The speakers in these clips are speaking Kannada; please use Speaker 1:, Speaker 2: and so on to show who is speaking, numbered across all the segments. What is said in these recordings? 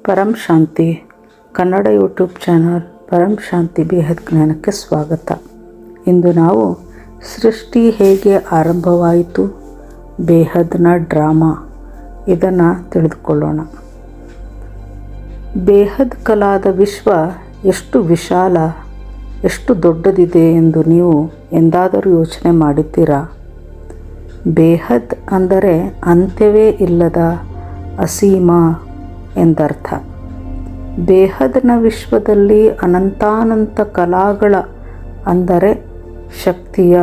Speaker 1: ಪರಂ ಶಾಂತಿ ಕನ್ನಡ ಯೂಟ್ಯೂಬ್ ಚಾನಲ್ ಪರಂ ಶಾಂತಿ ಬೇಹದ್ ಜ್ಞಾನಕ್ಕೆ ಸ್ವಾಗತ. ಇಂದು ನಾವು ಸೃಷ್ಟಿ ಹೇಗೆ ಆರಂಭವಾಯಿತು, ಬೇಹದ್ನ ಡ್ರಾಮಾ ಇದನ್ನು ತಿಳಿದುಕೊಳ್ಳೋಣ. ಬೇಹದ್ ಕಲಾದ ವಿಶ್ವ ಎಷ್ಟು ವಿಶಾಲ, ಎಷ್ಟು ದೊಡ್ಡದಿದೆ ಎಂದು ನೀವು ಎಂದಾದರೂ ಯೋಚನೆ ಮಾಡಿದ್ದೀರಾ? ಬೇಹದ್ ಅಂದರೆ ಅಂತ್ಯವೇ ಇಲ್ಲದ, ಅಸೀಮ ಎಂದರ್ಥ. ಬೇಹದ್ನ ವಿಶ್ವದಲ್ಲಿ ಅನಂತಾನಂತ ಕಲಾಗಳ ಅಂದರೆ ಶಕ್ತಿಯ,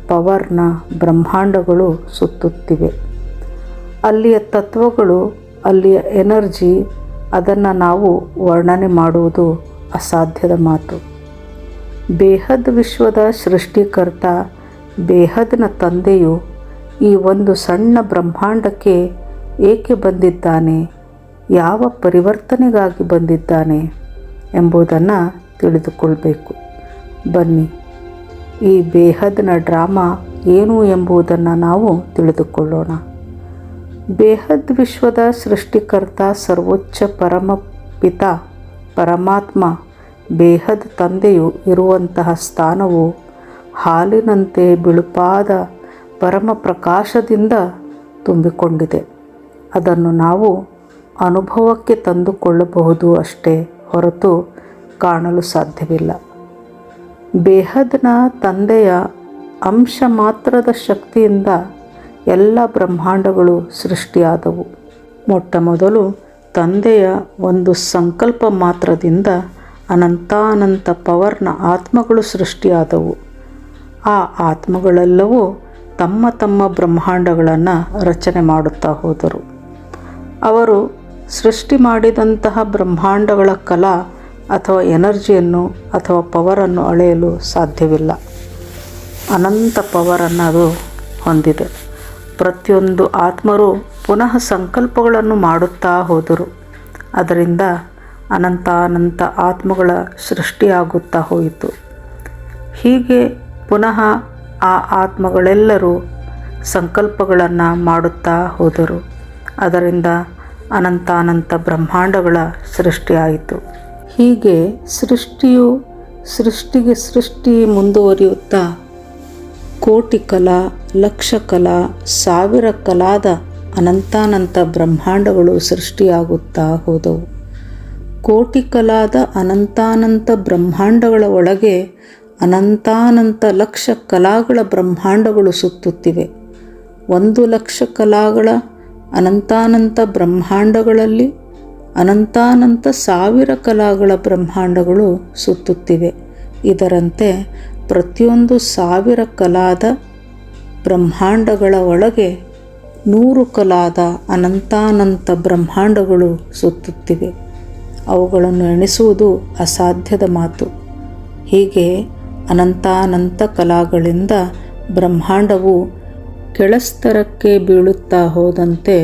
Speaker 1: ಪವರ್ನ ಬ್ರಹ್ಮಾಂಡಗಳು ಸುತ್ತುತ್ತಿವೆ. ಅಲ್ಲಿಯ ತತ್ವಗಳು, ಅಲ್ಲಿಯ ಎನರ್ಜಿ, ಅದನ್ನು ನಾವು ವರ್ಣನೆ ಮಾಡುವುದು ಅಸಾಧ್ಯದ ಮಾತು. ಬೇಹದ್ ವಿಶ್ವದ ಸೃಷ್ಟಿಕರ್ತ, ಬೇಹದ್ನ ತಂದೆಯು ಈ ಒಂದು ಸಣ್ಣ ಬ್ರಹ್ಮಾಂಡಕ್ಕೆ ಏಕೆ ಬಂದಿದ್ದಾನೆ, ಯಾವ ಪರಿವರ್ತನೆಗಾಗಿ ಬಂದಿದ್ದಾನೆ ಎಂಬುದನ್ನು ತಿಳಿದುಕೊಳ್ಬೇಕು. ಬನ್ನಿ, ಈ ಬೇಹದ್ನ ಡ್ರಾಮಾ ಏನು ಎಂಬುದನ್ನು ನಾವು ತಿಳಿದುಕೊಳ್ಳೋಣ. ಬೇಹದ್ ವಿಶ್ವದ ಸೃಷ್ಟಿಕರ್ತ, ಸರ್ವೋಚ್ಚ ಪರಮಪಿತ ಪರಮಾತ್ಮ, ಬೇಹದ್ ತಂದೆಯು ಇರುವಂತಹ ಸ್ಥಾನವು ಹಾಲಿನಂತೆ ಬಿಳುಪಾದ ಪರಮ ಪ್ರಕಾಶದಿಂದ ತುಂಬಿಕೊಂಡಿದೆ. ಅದನ್ನು ನಾವು ಅನುಭವಕ್ಕೆ ತಂದುಕೊಳ್ಳಬಹುದು ಅಷ್ಟೇ ಹೊರತು ಕಾಣಲು ಸಾಧ್ಯವಿಲ್ಲ. ಬೇಹದ್ನ ತಂದೆಯ ಅಂಶ ಮಾತ್ರದ ಶಕ್ತಿಯಿಂದ ಎಲ್ಲ ಬ್ರಹ್ಮಾಂಡಗಳು ಸೃಷ್ಟಿಯಾದವು. ಮೊಟ್ಟ ಮೊದಲು ತಂದೆಯ ಒಂದು ಸಂಕಲ್ಪ ಮಾತ್ರದಿಂದ ಅನಂತಾನಂತ ಪವರ್ನ ಆತ್ಮಗಳು ಸೃಷ್ಟಿಯಾದವು. ಆ ಆತ್ಮಗಳೆಲ್ಲವೂ ತಮ್ಮ ತಮ್ಮ ಬ್ರಹ್ಮಾಂಡಗಳನ್ನು ರಚನೆ ಮಾಡುತ್ತಾ ಹೋದರು. ಅವರು ಸೃಷ್ಟಿ ಮಾಡಿದಂತಹ ಬ್ರಹ್ಮಾಂಡಗಳ ಕಲಾ ಅಥವಾ ಎನರ್ಜಿಯನ್ನು ಅಥವಾ ಪವರನ್ನು ಅಳೆಯಲು ಸಾಧ್ಯವಿಲ್ಲ. ಅನಂತ ಪವರನ್ನು ಅದು ಹೊಂದಿದೆ. ಪ್ರತಿಯೊಂದು ಆತ್ಮರು ಪುನಃ ಸಂಕಲ್ಪಗಳನ್ನು ಮಾಡುತ್ತಾ ಹೋದರು. ಅದರಿಂದ ಅನಂತಾನಂತ ಆತ್ಮಗಳ ಸೃಷ್ಟಿಯಾಗುತ್ತಾ ಹೋಯಿತು. ಹೀಗೆ ಪುನಃ ಆ ಆತ್ಮಗಳೆಲ್ಲರೂ ಸಂಕಲ್ಪಗಳನ್ನು ಮಾಡುತ್ತಾ ಹೋದರು. ಅದರಿಂದ ಅನಂತಾನಂತ ಬ್ರಹ್ಮಾಂಡಗಳ ಸೃಷ್ಟಿಯಾಯಿತು. ಹೀಗೆ ಸೃಷ್ಟಿ ಮುಂದುವರಿಯುತ್ತಾ ಕೋಟಿ ಕಲಾ, ಲಕ್ಷ ಕಲಾ, ಸಾವಿರ ಕಲಾದ ಅನಂತಾನಂತ ಬ್ರಹ್ಮಾಂಡಗಳು ಸೃಷ್ಟಿಯಾಗುತ್ತಾ ಹೋದವು. ಕೋಟಿ ಕಲಾದ ಅನಂತಾನಂತ ಬ್ರಹ್ಮಾಂಡಗಳ ಒಳಗೆ ಅನಂತಾನಂತ ಲಕ್ಷ ಕಲಾಗಳ ಬ್ರಹ್ಮಾಂಡಗಳು ಸುತ್ತುತ್ತಿವೆ. 1,00,000 ಕಲಾಗಳ ಅನಂತಾನಂತ ಬ್ರಹ್ಮಾಂಡಗಳಲ್ಲಿ ಅನಂತಾನಂತ ಸಾವಿರ ಕಲಾಗಳ ಬ್ರಹ್ಮಾಂಡಗಳು ಸುತ್ತುತ್ತಿವೆ. ಇದರಂತೆ ಪ್ರತಿಯೊಂದು 1000 ಕಲಾದ ಬ್ರಹ್ಮಾಂಡಗಳ ಒಳಗೆ 100 ಕಲಾದ ಅನಂತಾನಂತ ಬ್ರಹ್ಮಾಂಡಗಳು ಸುತ್ತುತ್ತಿವೆ. ಅವುಗಳನ್ನು ಎಣಿಸುವುದು ಅಸಾಧ್ಯದ ಮಾತು. ಹೀಗೆ ಅನಂತಾನಂತ ಕಲಾಗಳಿಂದ ಬ್ರಹ್ಮಾಂಡವು ಕೆಳಸ್ತರಕ್ಕೆ ಬೀಳುತ್ತಾ ಹೋದಂತೆ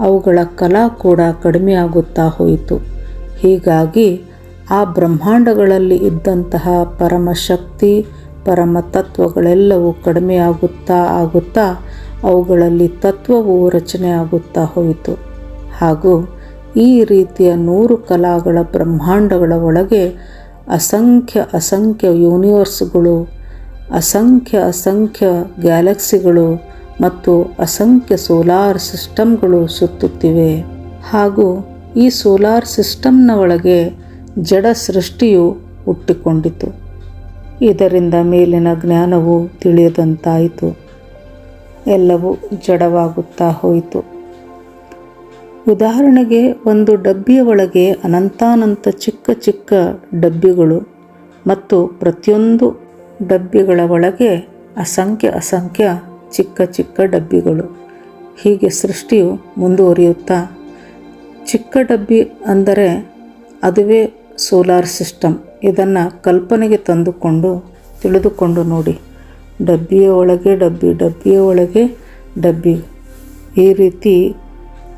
Speaker 1: ಅವುಗಳ ಕಲಾ ಕೂಡ ಕಡಿಮೆಯಾಗುತ್ತಾ ಹೋಯಿತು. ಹೀಗಾಗಿ ಆ ಬ್ರಹ್ಮಾಂಡಗಳಲ್ಲಿ ಇದ್ದಂತಹ ಪರಮಶಕ್ತಿ, ಪರಮ ತತ್ವಗಳೆಲ್ಲವೂ ಕಡಿಮೆಯಾಗುತ್ತಾ ಆಗುತ್ತಾ ಅವುಗಳಲ್ಲಿ ತತ್ವವು ರಚನೆಯಾಗುತ್ತಾ ಹೋಯಿತು. ಹಾಗೂ ಈ ರೀತಿಯ 100 ಕಲಾಗಳ ಬ್ರಹ್ಮಾಂಡಗಳ ಒಳಗೆ ಅಸಂಖ್ಯ ಯೂನಿವರ್ಸ್ಗಳು, ಅಸಂಖ್ಯ ಗ್ಯಾಲಕ್ಸಿಗಳು ಮತ್ತು ಅಸಂಖ್ಯ ಸೋಲಾರ್ ಸಿಸ್ಟಮ್ಗಳು ಸುತ್ತುತ್ತಿವೆ. ಹಾಗೂ ಈ ಸೋಲಾರ್ ಸಿಸ್ಟಮ್ನ ಒಳಗೆ ಜಡ ಸೃಷ್ಟಿಯು ಹುಟ್ಟಿಕೊಂಡಿತು. ಇದರಿಂದ ಮೇಲಿನ ಜ್ಞಾನವು ತಿಳಿಯದಂತಾಯಿತು. ಎಲ್ಲವೂ ಜಡವಾಗುತ್ತಾ ಹೋಯಿತು. ಉದಾಹರಣೆಗೆ, ಒಂದು ಡಬ್ಬಿಯ ಒಳಗೆ ಅನಂತಾನಂತ ಚಿಕ್ಕ ಡಬ್ಬಿಗಳು ಮತ್ತು ಪ್ರತಿಯೊಂದು ಡಬ್ಬಿಗಳ ಒಳಗೆ ಅಸಂಖ್ಯ ಚಿಕ್ಕ ಡಬ್ಬಿಗಳು. ಹೀಗೆ ಸೃಷ್ಟಿಯು ಮುಂದುವರಿಯುತ್ತಾ, ಚಿಕ್ಕ ಡಬ್ಬಿ ಅಂದರೆ ಅದುವೇ ಸೋಲಾರ್ ಸಿಸ್ಟಮ್. ಇದನ್ನು ಕಲ್ಪನೆಗೆ ತಿಳಿದುಕೊಂಡು ನೋಡಿ. ಡಬ್ಬಿಯ ಒಳಗೆ ಡಬ್ಬಿ. ಈ ರೀತಿ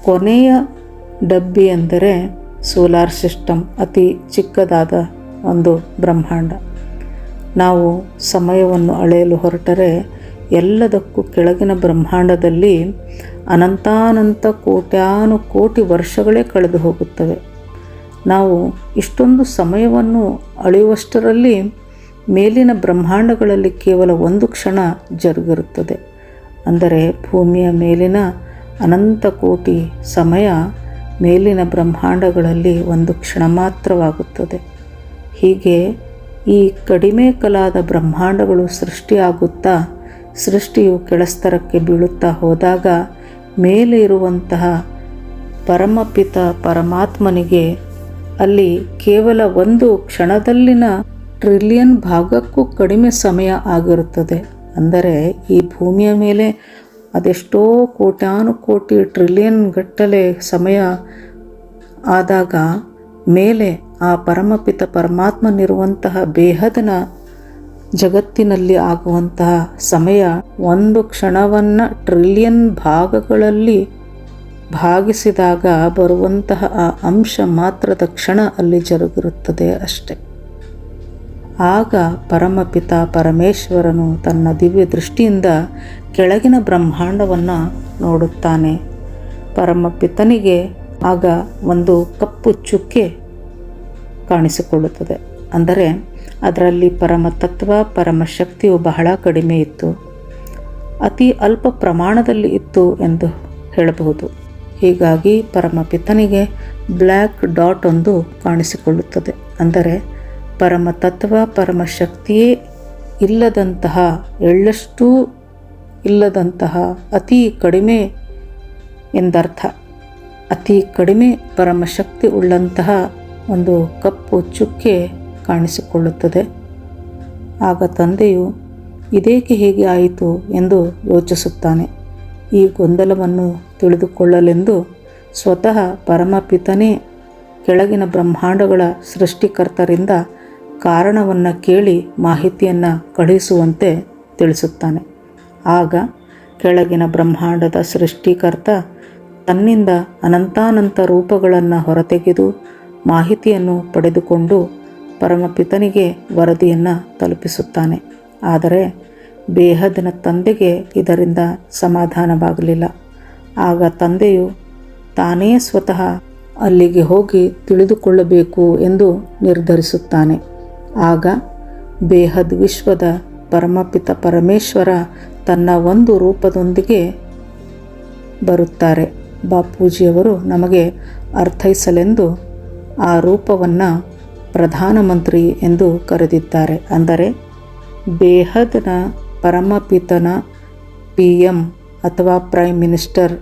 Speaker 1: ಕೊನೆಯ ಡಬ್ಬಿ ಎಂದರೆ ಸೋಲಾರ್ ಸಿಸ್ಟಮ್, ಅತಿ ಚಿಕ್ಕದಾದ ಒಂದು ಬ್ರಹ್ಮಾಂಡ. ನಾವು ಸಮಯವನ್ನು ಅಳೆಯಲು ಹೊರಟರೆ ಎಲ್ಲದಕ್ಕೂ ಕೆಳಗಿನ ಬ್ರಹ್ಮಾಂಡದಲ್ಲಿ ಅನಂತಾನಂತ ಕೋಟ್ಯಾನು ಕೋಟಿ ವರ್ಷಗಳೇ ಕಳೆದು ಹೋಗುತ್ತವೆ. ನಾವು ಇಷ್ಟೊಂದು ಸಮಯವನ್ನು ಅಳೆಯುವಷ್ಟರಲ್ಲಿ ಮೇಲಿನ ಬ್ರಹ್ಮಾಂಡಗಳಲ್ಲಿ ಕೇವಲ ಒಂದು ಕ್ಷಣ ಜರುಗಿರುತ್ತದೆ. ಅಂದರೆ ಭೂಮಿಯ ಮೇಲಿನ ಅನಂತ ಕೋಟಿ ಸಮಯ ಮೇಲಿನ ಬ್ರಹ್ಮಾಂಡಗಳಲ್ಲಿ ಒಂದು ಕ್ಷಣ ಮಾತ್ರವಾಗುತ್ತದೆ. ಹೀಗೆ ಈ ಕಡಿಮೆ ಕಾಲದ ಬ್ರಹ್ಮಾಂಡಗಳು ಸೃಷ್ಟಿಯಾಗುತ್ತಾ ಸೃಷ್ಟಿಯು ಕೆಳಸ್ತರಕ್ಕೆ ಬೀಳುತ್ತಾ ಹೋದಾಗ ಮೇಲೆ ಇರುವಂತಹ ಪರಮಪಿತ ಪರಮಾತ್ಮನಿಗೆ ಅಲ್ಲಿ ಕೇವಲ ಒಂದು ಕ್ಷಣದಲ್ಲಿನ ಟ್ರಿಲಿಯನ್ ಭಾಗಕ್ಕೂ ಕಡಿಮೆ ಸಮಯ ಆಗಿರುತ್ತದೆ. ಅಂದರೆ ಈ ಭೂಮಿಯ ಮೇಲೆ ಅದೆಷ್ಟೋ ಕೋಟ್ಯಾನುಕೋಟಿ ಟ್ರಿಲಿಯನ್ ಗಟ್ಟಲೆ ಸಮಯ ಆದಾಗ ಮೇಲೆ ಆ ಪರಮಪಿತ ಪರಮಾತ್ಮನಿರುವಂತಹ ಬೇಹದನ ಜಗತ್ತಿನಲ್ಲಿ ಆಗುವಂತಹ ಸಮಯ ಒಂದು ಕ್ಷಣವನ್ನು ಟ್ರಿಲಿಯನ್ ಭಾಗಗಳಲ್ಲಿ ಭಾಗಿಸಿದಾಗ ಬರುವಂತಹ ಆ ಅಂಶ ಮಾತ್ರದ ಕ್ಷಣ ಅಲ್ಲಿ ಜರುಗಿರುತ್ತದೆ ಅಷ್ಟೆ. ಆಗ ಪರಮಪಿತ ಪರಮೇಶ್ವರನು ತನ್ನ ದಿವ್ಯ ದೃಷ್ಟಿಯಿಂದ ಕೆಳಗಿನ ಬ್ರಹ್ಮಾಂಡವನ್ನು ನೋಡುತ್ತಾನೆ. ಪರಮಪಿತನಿಗೆ ಆಗ ಒಂದು ಕಪ್ಪು ಚುಕ್ಕೆ ಕಾಣಿಸಿಕೊಳ್ಳುತ್ತದೆ. ಅಂದರೆ ಅದರಲ್ಲಿ ಪರಮತತ್ವ ಪರಮಶಕ್ತಿಯು ಬಹಳ ಕಡಿಮೆ ಇತ್ತು, ಅತಿ ಅಲ್ಪ ಪ್ರಮಾಣದಲ್ಲಿ ಇತ್ತು ಎಂದು ಹೇಳಬಹುದು. ಹೀಗಾಗಿ ಪರಮಪಿತನಿಗೆ ಬ್ಲ್ಯಾಕ್ ಡಾಟ್ ಒಂದು ಕಾಣಿಸಿಕೊಳ್ಳುತ್ತದೆ. ಅಂದರೆ ಪರಮತತ್ವ ಪರಮಶಕ್ತಿಯೇ ಇಲ್ಲದಂತಹ ಎಳ್ಳಷ್ಟೂ ಇಲ್ಲದಂತಹ ಅತಿ ಕಡಿಮೆ ಎಂದರ್ಥ. ಅತಿ ಕಡಿಮೆ ಪರಮಶಕ್ತಿ ಉಳ್ಳಂತಹ ಒಂದು ಕಪ್ಪು ಚುಕ್ಕೆ ಕಾಣಿಸಿಕೊಳ್ಳುತ್ತದೆ. ಆಗ ತಂದೆಯು ಇದೇಕೆ ಹೀಗೆ ಆಯಿತು ಎಂದು ಯೋಚಿಸುತ್ತಾನೆ. ಈ ಗೊಂದಲವನ್ನು ತಿಳಿದುಕೊಳ್ಳಲೆಂದು ಸ್ವತಃ ಪರಮಪಿತನೇ ಕೆಳಗಿನ ಬ್ರಹ್ಮಾಂಡಗಳ ಸೃಷ್ಟಿಕರ್ತರಿಂದ ಕಾರಣವನ್ನು ಕೇಳಿ ಮಾಹಿತಿಯನ್ನು ಕಳುಹಿಸುವಂತೆ ತಿಳಿಸುತ್ತಾನೆ. ಆಗ ಕೆಳಗಿನ ಬ್ರಹ್ಮಾಂಡದ ಸೃಷ್ಟಿಕರ್ತ ತನ್ನಿಂದ ಅನಂತಾನಂತ ರೂಪಗಳನ್ನು ಹೊರತೆಗೆದು ಮಾಹಿತಿಯನ್ನು ಪಡೆದುಕೊಂಡು ಪರಮಪಿತನಿಗೆ ವರದಿಯನ್ನು ತಲುಪಿಸುತ್ತಾನೆ. ಆದರೆ ಬೇಹದ್ದಿನ ತಂದೆಗೆ ಇದರಿಂದ ಸಮಾಧಾನವಾಗಲಿಲ್ಲ. ಆಗ ತಂದೆಯು ತಾನೇ ಸ್ವತಃ ಅಲ್ಲಿಗೆ ಹೋಗಿ ತಿಳಿದುಕೊಳ್ಳಬೇಕು ಎಂದು ನಿರ್ಧರಿಸುತ್ತಾನೆ. ಆಗ ಬೇಹದ್ ವಿಶ್ವದ ಪರಮಪಿತ ಪರಮೇಶ್ವರ ತನ್ನ ಒಂದು ರೂಪದೊಂದಿಗೆ ಬರುತ್ತಾರೆ. ಬಾಪೂಜಿಯವರು ನಮಗೆ ಅರ್ಥೈಸಲೆಂದು ಆ ರೂಪವನ್ನು ಪ್ರಧಾನಮಂತ್ರಿ ಎಂದು ಕರೆದಿದ್ದಾರೆ. ಅಂದರೆ ಬೇಹದ್ನ ಪರಮಪಿತನ PM ಅಥವಾ ಪ್ರೈಮ್ ಮಿನಿಸ್ಟರ್.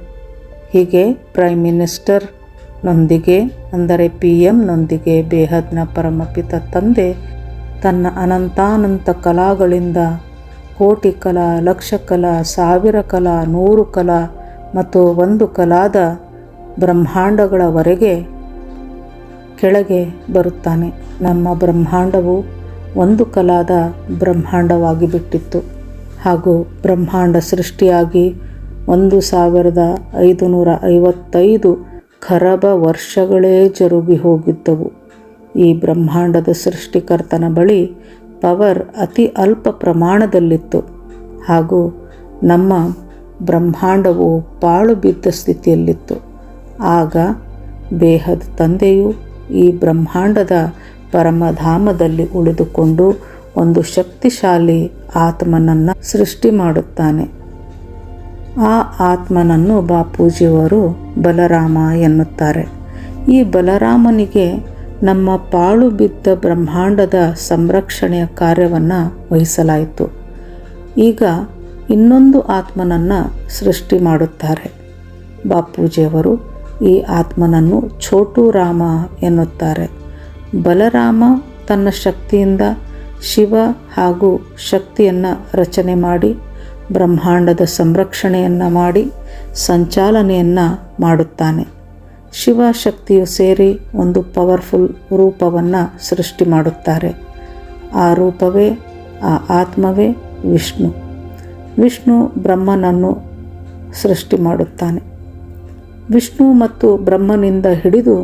Speaker 1: ಹೀಗೆ ಪ್ರೈಮ್ ಮಿನಿಸ್ಟರ್ನೊಂದಿಗೆ ಅಂದರೆ PMನೊಂದಿಗೆ ಬೇಹದ್ನ ಪರಮಪಿತ ತಂದೆ ತನ್ನ ಅನಂತಾನಂತ ಕಲಾಗಳಿಂದ ಕೋಟಿ ಕಲಾ, ಲಕ್ಷ ಕಲಾ, 1000 ಕಲಾ, 100 ಕಲಾ ಮತ್ತು 1 ಕಲಾದ ಬ್ರಹ್ಮಾಂಡಗಳವರೆಗೆ ಕೆಳಗೆ ಬರುತ್ತಾನೆ. ನಮ್ಮ ಬ್ರಹ್ಮಾಂಡವು 1 ಕಲಾದ ಬ್ರಹ್ಮಾಂಡವಾಗಿ ಬಿಟ್ಟಿತ್ತು. ಹಾಗೂ ಬ್ರಹ್ಮಾಂಡ ಸೃಷ್ಟಿಯಾಗಿ 1555 ಖರಬ ವರ್ಷಗಳೇ ಜರುಗಿ ಹೋಗಿದ್ದವು. ಈ ಬ್ರಹ್ಮಾಂಡದ ಸೃಷ್ಟಿಕರ್ತನ ಬಳಿ ಪವರ್ ಅತಿ ಅಲ್ಪ ಪ್ರಮಾಣದಲ್ಲಿತ್ತು. ಹಾಗೂ ನಮ್ಮ ಬ್ರಹ್ಮಾಂಡವು ಪಾಳು ಬಿದ್ದ ಸ್ಥಿತಿಯಲ್ಲಿತ್ತು. ಆಗ ಬೇಹದ್ ತಂದೆಯು ಈ ಬ್ರಹ್ಮಾಂಡದ ಪರಮಧಾಮದಲ್ಲಿ ಉಳಿದುಕೊಂಡು ಒಂದು ಶಕ್ತಿಶಾಲಿ ಆತ್ಮನನ್ನು ಸೃಷ್ಟಿ ಮಾಡುತ್ತಾನೆ. ಆ ಆತ್ಮನನ್ನು ಬಾಪೂಜಿಯವರು ಬಲರಾಮ ಎನ್ನುತ್ತಾರೆ. ಈ ಬಲರಾಮನಿಗೆ ನಮ್ಮ ಪಾಳು ಬಿದ್ದ ಬ್ರಹ್ಮಾಂಡದ ಸಂರಕ್ಷಣೆಯ ಕಾರ್ಯವನ್ನು ವಹಿಸಲಾಯಿತು. ಈಗ ಇನ್ನೊಂದು ಆತ್ಮನನ್ನು ಸೃಷ್ಟಿ ಮಾಡುತ್ತಾರೆ. ಬಾಪೂಜಿಯವರು ಈ ಆತ್ಮನನ್ನು ಛೋಟು ರಾಮ ಎನ್ನುತ್ತಾರೆ. ಬಲರಾಮ ತನ್ನ ಶಕ್ತಿಯಿಂದ ಶಿವ ಹಾಗೂ ಶಕ್ತಿಯನ್ನು ರಚನೆ ಮಾಡಿ ಬ್ರಹ್ಮಾಂಡದ ಸಂರಕ್ಷಣೆಯನ್ನು ಮಾಡಿ ಸಂಚಾಲನೆಯನ್ನು ಮಾಡುತ್ತಾನೆ. ಶಿವ ಶಕ್ತಿಯು ಸೇರಿ ಒಂದು ಪವರ್ಫುಲ್ ರೂಪವನ್ನು ಸೃಷ್ಟಿ ಮಾಡುತ್ತಾರೆ. ಆ ರೂಪವೇ ಆ ಆತ್ಮವೇ ವಿಷ್ಣು. ವಿಷ್ಣು ಬ್ರಹ್ಮನನ್ನು ಸೃಷ್ಟಿ ಮಾಡುತ್ತಾನೆ. ವಿಷ್ಣು ಮತ್ತು ಬ್ರಹ್ಮನಿಂದ ಹಿಡಿದು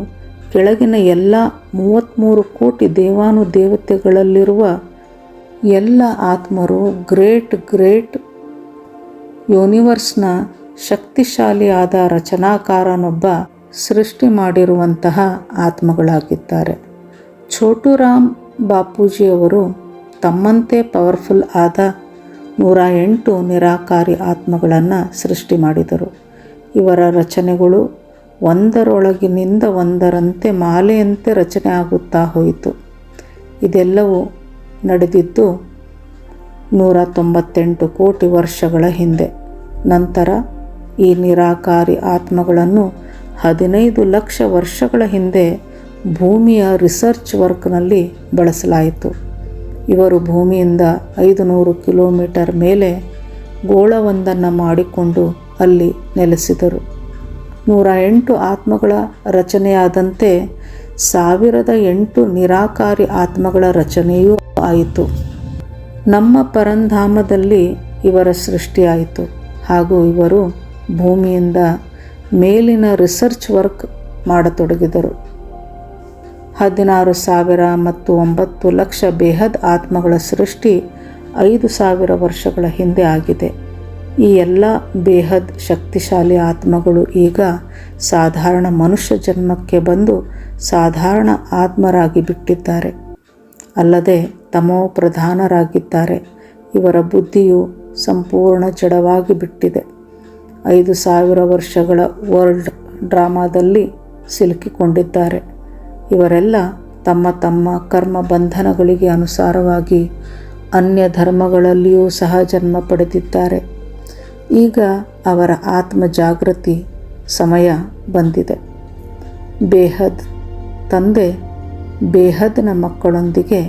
Speaker 1: ಕೆಳಗಿನ ಎಲ್ಲ 33 ಕೋಟಿ ದೇವಾನುದೇವತೆಗಳಲ್ಲಿರುವ ಎಲ್ಲ ಆತ್ಮರು ಗ್ರೇಟ್ ಯೂನಿವರ್ಸ್ನ ಶಕ್ತಿಶಾಲಿಯಾದ ರಚನಾಕಾರನೊಬ್ಬ ಸೃಷ್ಟಿ ಮಾಡಿರುವಂತಹ ಆತ್ಮಗಳಾಗಿದ್ದಾರೆ. ಛೋಟುರಾಮ್ ಬಾಪೂಜಿಯವರು ತಮ್ಮಂತೆ ಪವರ್ಫುಲ್ ಆದ 108 ನಿರಾಕಾರಿ ಆತ್ಮಗಳನ್ನು ಸೃಷ್ಟಿ ಮಾಡಿದರು. ಇವರ ರಚನೆಗಳು ಒಂದರೊಳಗಿನಿಂದ ಒಂದರಂತೆ ಮಾಲೆಯಂತೆ ರಚನೆ ಆಗುತ್ತಾ ಹೋಯಿತು. ಇದೆಲ್ಲವೂ ನಡೆದಿದ್ದು 198 ಕೋಟಿ ವರ್ಷಗಳ ಹಿಂದೆ. ನಂತರ ಈ ನಿರಾಕಾರಿ ಆತ್ಮಗಳನ್ನು 15 ಲಕ್ಷ ವರ್ಷಗಳ ಹಿಂದೆ ಭೂಮಿಯ ರಿಸರ್ಚ್ ವರ್ಕ್ನಲ್ಲಿ ಬಳಸಲಾಯಿತು. ಇವರು ಭೂಮಿಯಿಂದ 500 ಕಿಲೋಮೀಟರ್ ಮೇಲೆ ಗೋಳವೊಂದನ್ನು ಮಾಡಿಕೊಂಡು ಅಲ್ಲಿ ನೆಲೆಸಿದರು. 108 ಆತ್ಮಗಳ ರಚನೆಯಾದಂತೆ 1008 ನಿರಾಕಾರಿ ಆತ್ಮಗಳ ರಚನೆಯೂ ಆಯಿತು. ನಮ್ಮ ಪರಂಧಾಮದಲ್ಲಿ ಇವರ ಸೃಷ್ಟಿಯಾಯಿತು ಹಾಗೂ ಇವರು ಭೂಮಿಯಿಂದ ಮೇಲಿನ ರಿಸರ್ಚ್ ವರ್ಕ್ ಮಾಡತೊಡಗಿದರು. 16,000 ಮತ್ತು 9 ಲಕ್ಷ ಬೇಹದ್ ಆತ್ಮಗಳ ಸೃಷ್ಟಿ 5,000 ವರ್ಷಗಳ ಹಿಂದೆ ಆಗಿದೆ. ಈ ಎಲ್ಲ ಬೇಹದ್ ಶಕ್ತಿಶಾಲಿ ಆತ್ಮಗಳು ಈಗ ಸಾಧಾರಣ ಮನುಷ್ಯ ಜನ್ಮಕ್ಕೆ ಬಂದು ಸಾಧಾರಣ ಆತ್ಮರಾಗಿ ಬಿಟ್ಟಿದ್ದಾರೆ. ಅಲ್ಲದೆ ತಮೋ ಪ್ರಧಾನರಾಗಿದ್ದಾರೆ. ಇವರ ಬುದ್ಧಿಯು ಸಂಪೂರ್ಣ ಜಡವಾಗಿ ಬಿಟ್ಟಿದೆ. 5,000 ವರ್ಷಗಳ ವರ್ಲ್ಡ್ ಡ್ರಾಮಾದಲ್ಲಿ ಸಿಲುಕಿಕೊಂಡಿದ್ದಾರೆ. ಇವರೆಲ್ಲ ತಮ್ಮ ತಮ್ಮ ಕರ್ಮ ಬಂಧನಗಳಿಗೆ ಅನುಸಾರವಾಗಿ ಅನ್ಯ ಧರ್ಮಗಳಲ್ಲಿಯೂ ಸಹ ಜನ್ಮ ಪಡೆದಿದ್ದಾರೆ. ಈಗ ಅವರ ಆತ್ಮ ಜಾಗೃತಿ ಸಮಯ ಬಂದಿದೆ. ಬೇಹದ್ ತಂದೆ ಬೇಹದ್ನ ಮಕ್ಕಳೊಂದಿಗೆ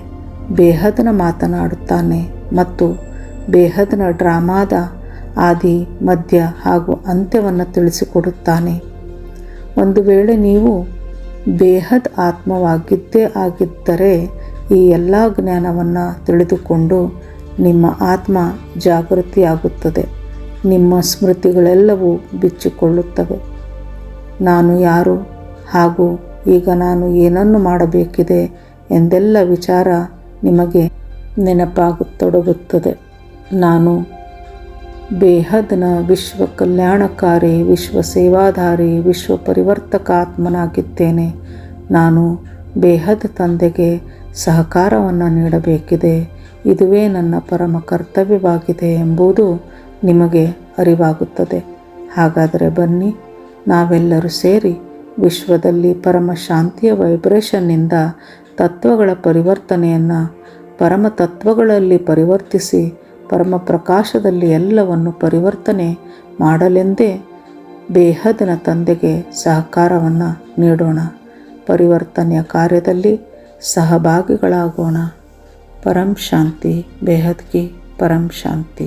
Speaker 1: ಬೇಹದ್ನ ಮಾತನಾಡುತ್ತಾನೆ ಮತ್ತು ಬೇಹದ್ನ ಡ್ರಾಮಾದ ಆದಿ ಮಧ್ಯ ಹಾಗೂ ಅಂತ್ಯವನ್ನು ತಿಳಿಸಿಕೊಡುತ್ತಾನೆ. ಒಂದು ವೇಳೆ ನೀವು ಬೇಹದ್ ಆತ್ಮವಾಗಿದ್ದೇ ಆಗಿದ್ದರೆ ಈ ಎಲ್ಲ ಜ್ಞಾನವನ್ನು ತಿಳಿದುಕೊಂಡು ನಿಮ್ಮ ಆತ್ಮ ಜಾಗೃತಿಯಾಗುತ್ತದೆ. ನಿಮ್ಮ ಸ್ಮೃತಿಗಳೆಲ್ಲವೂ ಬಿಚ್ಚಿಕೊಳ್ಳುತ್ತವೆ. ನಾನು ಯಾರು ಹಾಗೂ ಈಗ ನಾನು ಏನನ್ನು ಮಾಡಬೇಕಿದೆ ಎಂದೆಲ್ಲ ವಿಚಾರ ನಿಮಗೆ ನೆನಪಾಗತೊಡಗುತ್ತದೆ. ನಾನು ಬೇಹದ್ನ ವಿಶ್ವ ಕಲ್ಯಾಣಕಾರಿ, ವಿಶ್ವ ಸೇವಾಧಾರಿ, ವಿಶ್ವ ಪರಿವರ್ತಕ ಆತ್ಮನಾಗಿದ್ದೇನೆ. ನಾನು ಬೇಹದ್ ತಂದೆಗೆ ಸಹಕಾರವನ್ನು ನೀಡಬೇಕಿದೆ. ಇದುವೇ ನನ್ನ ಪರಮ ಕರ್ತವ್ಯವಾಗಿದೆ ಎಂಬುದು ನಿಮಗೆ ಅರಿವಾಗುತ್ತದೆ. ಹಾಗಾದರೆ ಬನ್ನಿ, ನಾವೆಲ್ಲರೂ ಸೇರಿ ವಿಶ್ವದಲ್ಲಿ ಪರಮ ಶಾಂತಿಯ ವೈಬ್ರೇಷನ್ನಿಂದ ತತ್ವಗಳ ಪರಿವರ್ತನೆಯನ್ನು ಪರಮ ತತ್ವಗಳಲ್ಲಿ ಪರಿವರ್ತಿಸಿ ಪರಮ ಪ್ರಕಾಶದಲ್ಲಿ ಎಲ್ಲವನ್ನು ಪರಿವರ್ತನೆ ಮಾಡಲೆಂದೇ ಬೇಹದ್ನ ತಂದೆಗೆ ಸಹಕಾರವನ್ನು ನೀಡೋಣ. ಪರಿವರ್ತನೆಯ ಕಾರ್ಯದಲ್ಲಿ ಸಹಭಾಗಿಗಳಾಗೋಣ. ಪರಂ ಶಾಂತಿ. ಬೇಹದ್ ಕಿ ಪರಂ ಶಾಂತಿ.